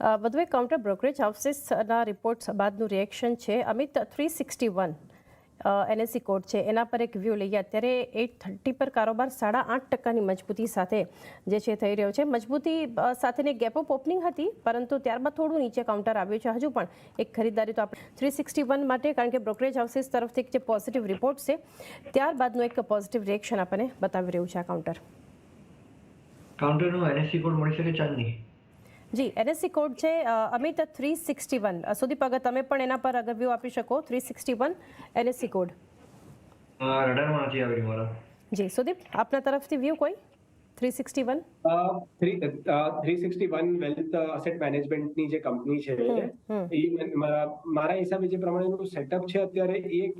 વધુ એક counter brokerage હાઉસીસના reports બાદનું reaction છે. અમિત, 361 એનએસસી કોડ છે, એના પર એક વ્યૂ લઈએ. અત્યારે 830 પર કારોબાર 8.5% મજબૂતી સાથે જે છે થઈ રહ્યો છે. મજબૂતી સાથેની ગેપ અપ ઓપનિંગ હતી, પરંતુ ત્યારબાદ થોડું નીચે કાઉન્ટર આવ્યું છે. હજુ પણ એક ખરીદદારી તો આપણે 361 માટે, કારણ કે બ્રોકરેજ હાઉસીસ તરફથી જે પોઝિટિવ રિપોર્ટ છે ત્યારબાદનું એક પોઝિટિવ રિએક્શન આપણને બતાવી રહ્યું છે આ કાઉન્ટરનો એનએસસી કોડ મળી શકે ચાંદની? જી, એનએસસી કોડ છે અમિત 361. સુદીપ, અગર તમે પણ એના પર અગર વ્યૂ આપી શકો. 361 એનએસસી કોડ રડારમાં નથી આવી મારા. જી સુદીપ, આપના તરફથી વ્યૂ કોઈ 361? 361 વેલ્થ અસેટ મેનેજમેન્ટની જે કંપની છે એ મારા હિસાબે જે પ્રમાણેનું સેટઅપ છે અત્યારે એક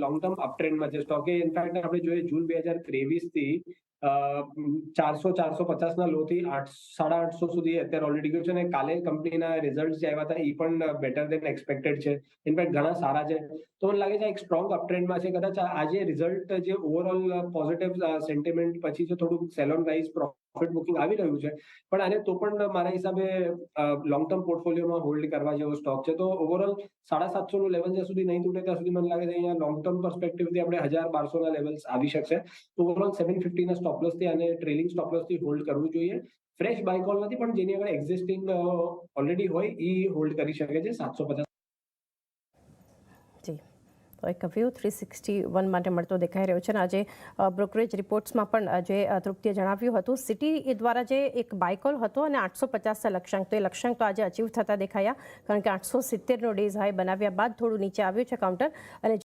લોંગ ટર્મ અપટ્રેન્ડમાં છે. સ્ટોકે ઇનફેક્ટ આપણે જોઈએ જૂન 2023 થી 400-450 ના લો થી 850 સુધી અત્યારે ઓલરેડી ગયો છે, અને કાલે કંપનીના રિઝલ્ટ જે આવ્યા હતા એ પણ બેટર દેન એક્સપેક્ટેડ છે. ઇનફેક્ટ ઘણા સારા છે. તો મને લાગે છે એક સ્ટ્રોંગ અપટ્રેન્ડમાં છે. કદાચ આજે રિઝલ્ટ જે ઓવરઓલ પોઝિટિવ સેન્ટિમેન્ટ પછી જે થોડુંક સેલોન વાઇઝ પ્રોફિટ બુકિંગ આવી રહ્યું છે, પણ આને તો પણ મારા હિસાબે લોંગ ટર્મ પોર્ટફોલિયોમાં હોલ્ડ કરવા જેવો સ્ટોક છે. તો ઓવરઓલ 750 નું લેવલ જ્યાં સુધી નહીં તૂટે ત્યાં સુધી મને લાગે છે અહીંયા લોંગ ટર્મ પર્સપેક્ટિવથી આપણે 1200 ના લેવલ્સ આવી શકશે. તો ઓવરઓલ 750 ના સ્ટોપ લોસ થી અને ટ્રેલિંગ સ્ટોપ લોસ થી હોલ્ડ કરવું જોઈએ. ફ્રેશ બાય કોલ નથી, પણ જેની આગળ એક્ઝિસ્ટિંગ ઓલરેડી હોય એ હોલ્ડ કરી શકે છે 750. જી, તો એક વ્યૂ 361 માટે મળતો દેખાઈ રહ્યો છે. અને આજે બ્રોકરેજ રિપોર્ટ્સમાં પણ જે તૃપ્તિએ જણાવ્યું હતું, સિટી દ્વારા જે એક બાયકોલ હતો અને 850 લક્ષ્યાંક, તો એ લક્ષ્યાંક તો આજે અચીવ થતા દેખાયા, કારણ કે 870નો ડેઝ હાઈ બનાવ્યા બાદ થોડું નીચે આવ્યું છે કાઉન્ટર. અને